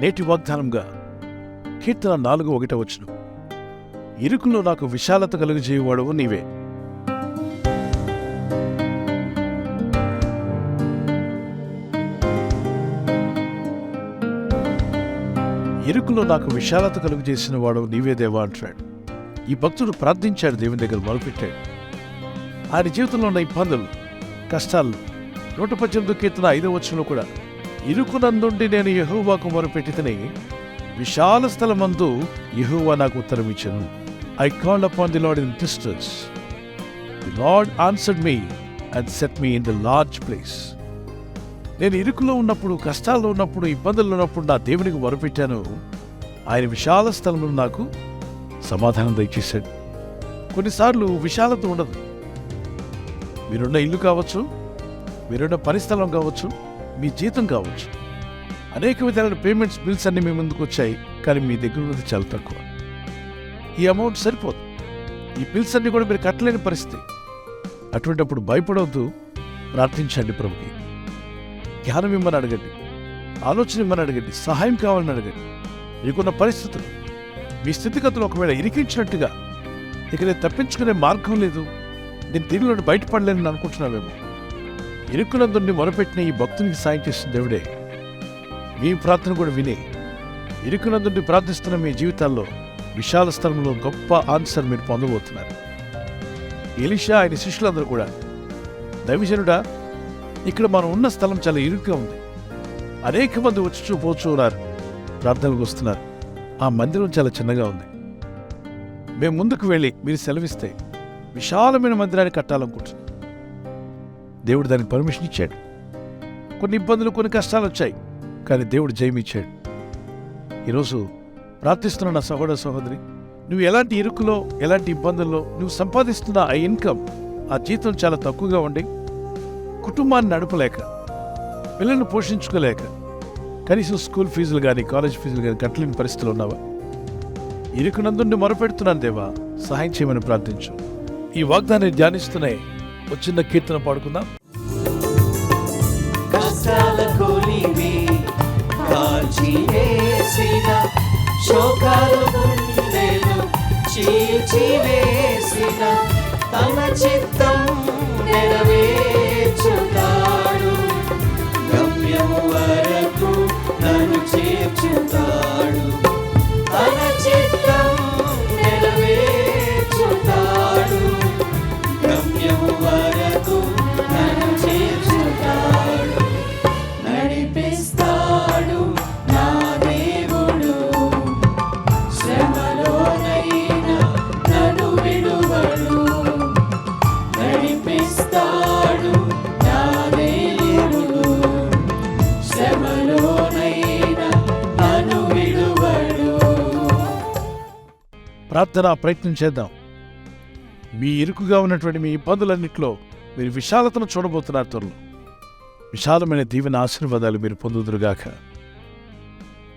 నేటి వాగ్దానంగా కీర్తన 4:1 ఇరుకులో నాకు విశాలత కలుగజేయువాడవు నీవే. ఇరుకులో నాకు విశాలత కలుగజేసిన వాడు నీవే దేవా అంటున్నాడు. ఈ భక్తుడు ప్రార్థించాడు, దేవుని దగ్గర మొదలుపెట్టాడు. ఆయన జీవితంలో ఉన్న ఇబ్బందులు, కష్టాలు 118 కీర్తన 5వ కూడా ఇరుకునందుండి నేను యెహోవాకు మొరపెట్టితిని, విశాల స్థలమందు యెహోవా నాకు ఉత్తరం ఇచ్చెను. I called upon the Lord in distress. The Lord answered me and set me in the large place. నేను ఇరుకులో ఉన్నప్పుడు, కష్టాల్లో ఉన్నప్పుడు, ఇబ్బందుల్లో ఉన్నప్పుడు నా దేవునికి మొరపెట్టాను. ఆయన విశాల స్థలంలో నాకు సమాధానం దయచేశాడు. కొన్నిసార్లు విశాలత ఉండదు. మీరున్న ఇల్లు కావచ్చు, మీరున్న పరిస్థలం కావచ్చు, మీ జీతం కావచ్చు, అనేక విధాలైన పేమెంట్స్, బిల్స్ అన్నీ మీ ముందుకు వచ్చాయి. కానీ మీ దగ్గర ఉన్నది చాలా తక్కువ. ఈ అమౌంట్ సరిపోదు. ఈ బిల్స్ అన్నీ కూడా మీరు కట్టలేని పరిస్థితి. అటువంటిప్పుడు భయపడవద్దు, ప్రార్థించండి. ప్రభుకి జ్ఞానం ఇమ్మని అడగండి, ఆలోచన ఇమ్మని అడగండి, సహాయం కావాలని అడగండి. మీకున్న పరిస్థితులు, మీ స్థితిగతులు ఒకవేళ ఇరికించినట్టుగా ఇక నేను తప్పించుకునే మార్గం లేదు, నేను దీనిలో బయటపడలేనని అనుకుంటున్నావేమో, ఇరుక్కునందుని మొరపెట్టిన ఈ భక్తునికి సాయం చేసిన దేవుడే మీ ప్రార్థన కూడా విని, ఇరుక్కునందుని ప్రార్థిస్తున్న మీ జీవితాల్లో విశాల స్థలంలో గొప్ప ఆన్సర్ మీరు పొందబోతున్నారు. ఎలీషా ఆయన శిష్యులందరూ కూడా, దైవజనుడా, ఇక్కడ మనం ఉన్న స్థలం చాలా ఇరుగ్గా ఉంది, అనేక మంది వచ్చి పోచూ ఉన్నారు, ప్రార్థనలకు వస్తున్నారు, ఆ మందిరం చాలా చిన్నగా ఉంది, మేము ముందుకు వెళ్ళి మీరు సెలవిస్తే విశాలమైన మందిరాన్ని కట్టాలనుకుంటున్నాం. దేవుడు దానికి పర్మిషన్ ఇచ్చాడు. కొన్ని ఇబ్బందులు, కొన్ని కష్టాలు వచ్చాయి, కానీ దేవుడు జయమిచ్చాడు. ఈరోజు ప్రార్థిస్తున్న నా సహోదర సహోదరి, నువ్వు ఎలాంటి ఇరుకులో, ఎలాంటి ఇబ్బందుల్లో, నువ్వు సంపాదిస్తున్న ఆ ఇన్కమ్, ఆ జీతం చాలా తక్కువగా ఉండి కుటుంబాన్ని నడపలేక, పిల్లలను పోషించుకోలేక, కనీసం స్కూల్ ఫీజులు కానీ, కాలేజ్ ఫీజులు కానీ కట్టలేని పరిస్థితులు ఉన్నావా? ఇరుకునందుండి మొరపెడుతున్నాను దేవా, సహాయం చేయమని ప్రార్థించు. ఈ వాగ్దాన్ని ధ్యానిస్తూనే ఒక చిన్న కీర్తన పాడుకుందాం. తన చిత్తం నెరవేర్చుతాడు, గమ్యము వరకు నన్ను చేర్చుతాడు. తన చిత్తం నెరవేర్చుతాడు, గమ్యము వరకు నన్ను చేర్చుతాడు. నడిపిస్తాడు నా దేవుడు, శ్రమలోనైనా నన్ను విడువడు. నడిపిస్తాడు నా దేవుడు, శ్రమలోనైనా నన్ను విడువడు. ప్రార్థన ప్రయత్నం చేద్దాం. మీ ఇరుకుగా ఉన్నటువంటి మీ ఇబ్బందులన్నింటిలో మీరు విశాలతను చూడబోతున్నారు. త్వరలో విశాలమైన దీవెన ఆశీర్వాదాలు మీరు పొందుదురుగాక.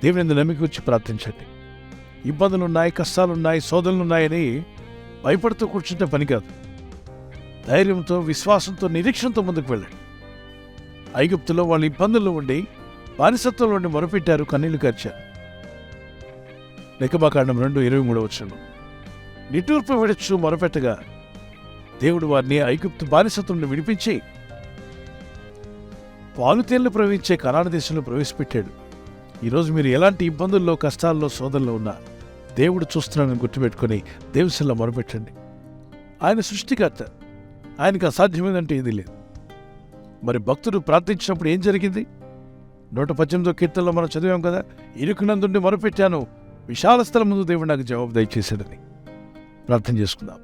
దేవుని నమ్మిక వచ్చి ప్రార్థించండి. ఇబ్బందులున్నాయి, కష్టాలున్నాయి, శోధనలున్నాయని భయపడుతూ కూర్చుంటే పని కాదు. ధైర్యంతో, విశ్వాసంతో, నిరీక్షణతో ముందుకు వెళ్ళండి. ఐగుప్తులో వాళ్ళ ఇబ్బందుల్లో ఉండి, బానిసత్వంలో ఉండి మొరపెట్టారు, కన్నీళ్లు కార్చారు. లెక్కబాకాండం 2:23 నిట్టూర్పు విడచ్చు మొరపెట్టగా దేవుడు వారిని ఐగుప్తు బానిసత్వం నుండి విడిపించి పాలుతేళ్లు ప్రవహించే కనాను దేశంలో ప్రవేశపెట్టాడు. ఈరోజు మీరు ఎలాంటి ఇబ్బందుల్లో, కష్టాల్లో, శోధనలో ఉన్నా దేవుడు చూస్తున్నాడని గుర్తుపెట్టుకుని దేవునిలో మొరపెట్టండి. ఆయన సృష్టికర్త, ఆయనకు అసాధ్యమైందంటే ఏది లేదు. మరి భక్తుడు ప్రార్థించినప్పుడు ఏం జరిగింది? 118 కీర్తనలో మనం చదివాం కదా, ఇరుకునందుండి మొరపెట్టాను, విశాల స్థలం ముందు దేవుడు నాకు జవాబు దయచేశాడని. ప్రార్థన చేసుకుందాం.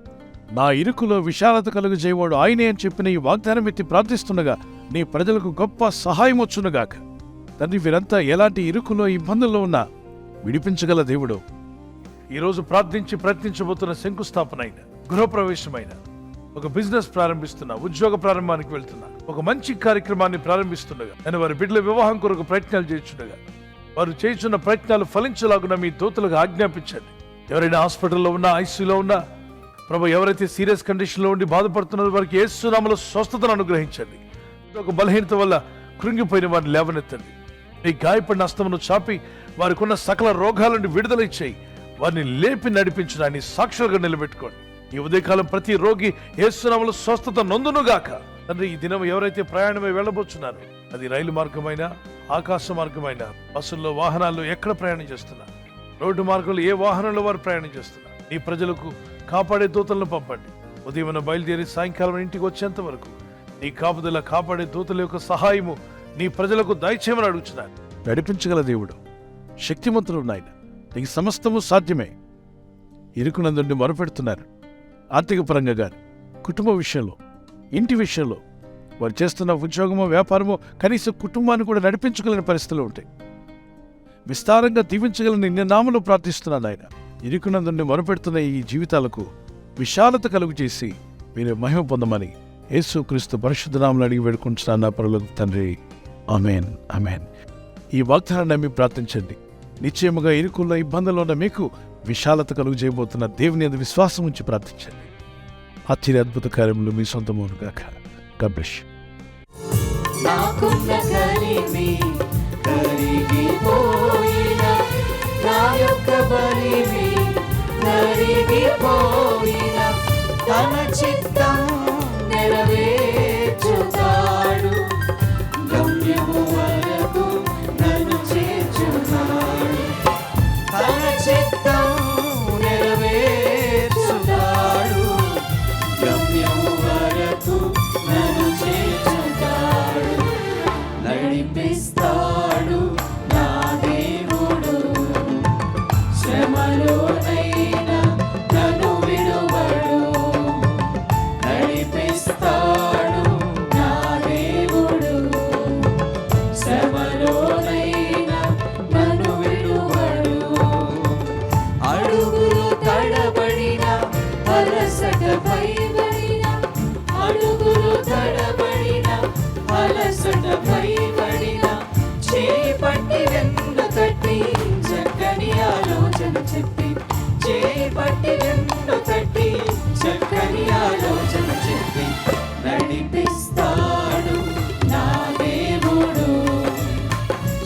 నా ఇరుకులో విశాలత కలుగజేయవాడు ఆయనే అని చెప్పిన ఈ వాగ్దానం ఎత్తి ప్రార్థిస్తుండగా నీ ప్రజలకు గొప్ప సహాయం వచ్చునుగాక. తండ్రి, వీరంతా ఎలాంటి ఇరుకులో, ఇబ్బందుల్లో ఉన్నా విడిపించగల దేవుడు. ఈరోజు ప్రార్థించి ప్రయత్నించబోతున్న శంకుస్థాపన అయిన, గృహప్రవేశమైన, ఒక బిజినెస్ ప్రారంభిస్తున్నా, ఉద్యోగ ప్రారంభానికి వెళ్తున్నా, ఒక మంచి కార్యక్రమాన్ని ప్రారంభిస్తుండగా, నేను వారి బిడ్డల వివాహం కొరకు ప్రయత్నాలు చేస్తుండగా, వారు చేస్తున్న ప్రయత్నాలు ఫలించలాగున మీ దూతలకు ఆజ్ఞాపించండి. ఎవరైనా హాస్పిటల్లో ఉన్నా, ఐసీయూలో ఉన్నా, ప్రభు, ఎవరైతే సీరియస్ కండిషన్లో ఉండి బాధపడుతున్నారో వారికి యేసు నామములో స్వస్థతను అనుగ్రహించండి. ఒక బలహీనత వల్ల కృంగిపోయిన వారిని లేవనెత్తండి. నీ గాయపడిన హస్తమును చాపి వారికి ఉన్న సకల రోగాల నుండి విడుదల ఇచ్చేయి. వారిని లేపి నడిపించడాన్ని సాక్షులుగా నిలబెట్టుకోండి. ఈ ఉదయకాలం ప్రతి రోగి యేసు నామములో స్వస్థత నొందునుగాక. తండ్రి, ఈ దినం ఎవరైతే ప్రయాణమై వెళ్ళబోతున్నారో, అది రైలు మార్గమైన, ఆకాశ మార్గమైన, బస్సుల్లో, వాహనాల్లో ఎక్కడ ప్రయాణం చేస్తున్నారు, రోడ్డు మార్గంలో ఏ వాహనంలో వారు ప్రయాణం చేస్తున్నారు, నీ ప్రజలకు కాపాడే దూతలను పంపండి. ఉదయం బయలుదేరి సాయంకాలం ఇంటికి వచ్చేంత వరకు నీ కాపుదల, కాపాడే దూతల యొక్క సహాయము నీ ప్రజలకు దయచేయమని అడుగుతున్నాను. నడిపించగల దేవుడు, శక్తిమంతుడు నాయన, నీకు సమస్తము సాధ్యమే. ఇరుకునందుండి మొరపెడుతున్నారు. ఆర్థిక పరంగా కానీ, కుటుంబ విషయంలో, ఇంటి విషయంలో, వారు చేస్తున్న ఉద్యోగమో వ్యాపారమో కనీసం కుటుంబాన్ని కూడా నడిపించగలిగిన పరిస్థితులు ఉంటాయి. విస్తారంగా దీవించగలని నిన్న నామములో ప్రార్థిస్తున్నాను ఆయన. ఇరుకునందుండి మొరపెడుతున్న ఈ జీవితాలకు విశాలత కలుగు చేసి మీరు మహిమ పొందమని యేసు క్రీస్తు పరిశుద్ధ నామములో అడిగి వేడుకుంటున్నాను నా పరలోక తండ్రి. ఆమేన్, ఆమేన్. ఈ వాగ్దానాన్ని నమ్మి ప్రార్థించండి. నిశ్చయముగా ఇరుకుల్లో, ఇబ్బందుల్లో ఉన్న మీకు విశాలత కలుగు చేయబోతున్న దేవుని యందు విశ్వాసం ఉంచి ప్రార్థించండి. ఆశ్చర్య అద్భుత కార్యములు మీ సొంతమవునుగాక. God bless you. నాకున్న కలిమి కరిగిపోయిన, నా యొక్క బలిమి కరిగిపోయిన, తన చిత్తం నెరవేర్చుతాడు. గమ్యము వరకు నన్ను చేర్చుతాడు. తన చిత్తం నెరవేర్చుతాడు. గమ్యము వరకు నన్ను చేర్చుతాడు. నడిపిస్తాడు నా దేవుడు. శ్రమలోనైనా నన్ను విడువడు. నడిపిస్తాడు నా దేవుడు. శ్రమలోనైనా నన్ను విడువడు. అడుగులు తడబడిన, అలసటపై పడిన, అడుగులు తడబడిన, అలసటపై పడిన, చేపట్టి వెన్ను తట్టి చక్కని ఆలోచన చెప్పి, చేపట్టి వెన్ను తట్టి చక్కని ఆలోచన చెప్పి, నడిపిస్తాడు నా దేవుడు.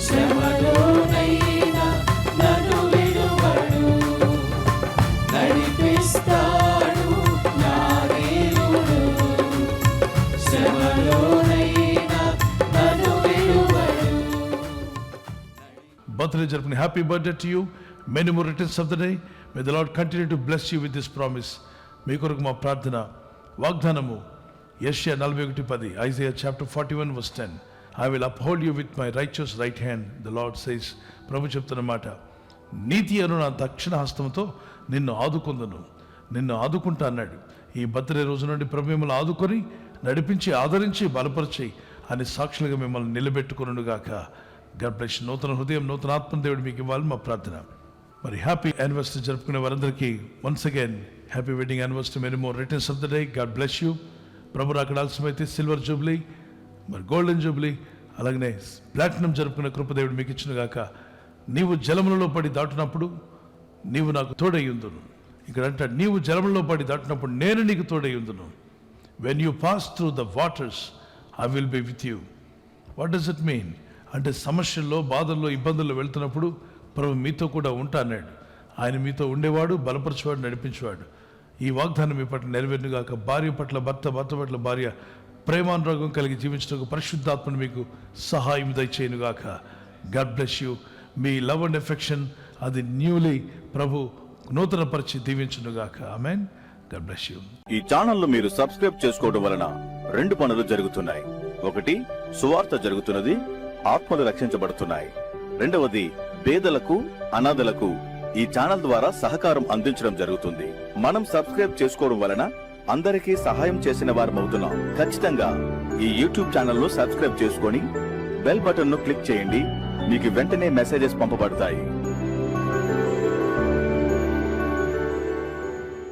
శ్రమలోనైనా నన్ను విడువడు. నడిపిస్తాడు నా దేవుడు. శ్రమలోనైనా నన్ను విడువడు. Birthday జరుపుకునే happy birthday to you. Many more returns of the day. May the Lord continue to bless you with this promise. మీ కొరకు మా ప్రార్థన, వాగ్దానము యెషయా 41:10, Isaiah chapter 41:10. I will uphold you with my righteous right hand, the Lord says. ప్రభు చెప్తున్న మాట, నీతి అను నా దక్షిణ హస్తంతో నిన్ను ఆదుకుందును, నిన్ను ఆదుకుంటా అన్నాడు. ఈ బర్త్డే రోజు నుండి ప్రభు మిమ్మల్ని ఆదుకొని, నడిపించి, ఆదరించి, బలపరిచి అని సాక్షులుగా మిమ్మల్ని నిలబెట్టుకునుగాక. God bless you. నూతన హృదయం, నూతన ఆత్మ దేవుడు మీకు ఇవ్వాలి మా ప్రార్థన. మరి హ్యాపీ యానివర్సరీ జరుపుకునే వారందరికీ once again happy wedding anniversary. Many more returns of the day. God bless you. ప్రభు అక్కడ ఆలస్యమైతే సిల్వర్ జూబ్లీ, మరి గోల్డెన్ జూబ్లీ, అలాగనే ప్లాటినం జరుపుకునే కృపదేవుడు మీకు ఇచ్చినగాక. నీవు జలములలో పడి దాటినప్పుడు నీవు నాకు తోడయ్యుందును. ఇక్కడ అంటాడు, నీవు జలములలో పడి దాటినప్పుడు నేను నీకు తోడయ్యుందును. When you pass through the waters I will be with you. What does it mean అంటే, సమస్యల్లో, బాధల్లో, ఇబ్బందుల్లో వెళ్తున్నప్పుడు ప్రభు మీతో కూడా ఉంటా అన్నాడు. ఆయన మీతో ఉండేవాడు, బలపరిచేవాడు, నడిపించేవాడు. ఈ వాగ్దానం మీ పట్ల నెరవేరునుగాక. భార్య పట్ల భర్త, భర్త పట్ల భార్య ప్రేమానురాగం కలిగి జీవించడానికి పరిశుద్ధాత్మను మీకు సహాయం దయచేయునుగాక. God bless you. మీ లవ్ అండ్ ఎఫెక్షన్ అది న్యూలీ ప్రభు నూతన పరిచి దీవించునుగాక. ఆమేన్. God bless you. ఈ ఛానల్ ను మీరు సబ్స్క్రైబ్ చేసుకోవడం వలన 2 పనులు జరుగుతున్నాయి. ఒకటి, సువార్త జరుగుతున్నది, ఆత్మలు రక్షించబడుతున్నాయి. రెండవది, పేదలకు, అనాథలకు ఈ ఛానల్ ద్వారా సహకారం అందించడం జరుగుతుంది. మనం సబ్స్క్రైబ్ చేసుకోవడం వలన అందరికీ సహాయం చేసిన వారమవుతున్నాం. ఖచ్చితంగా ఈ యూట్యూబ్ ఛానల్ ను సబ్స్క్రైబ్ చేసుకొని బెల్ బటన్ ను క్లిక్ చేయండి. మీకు వెంటనే మెసేజెస్ పంపబడతాయి.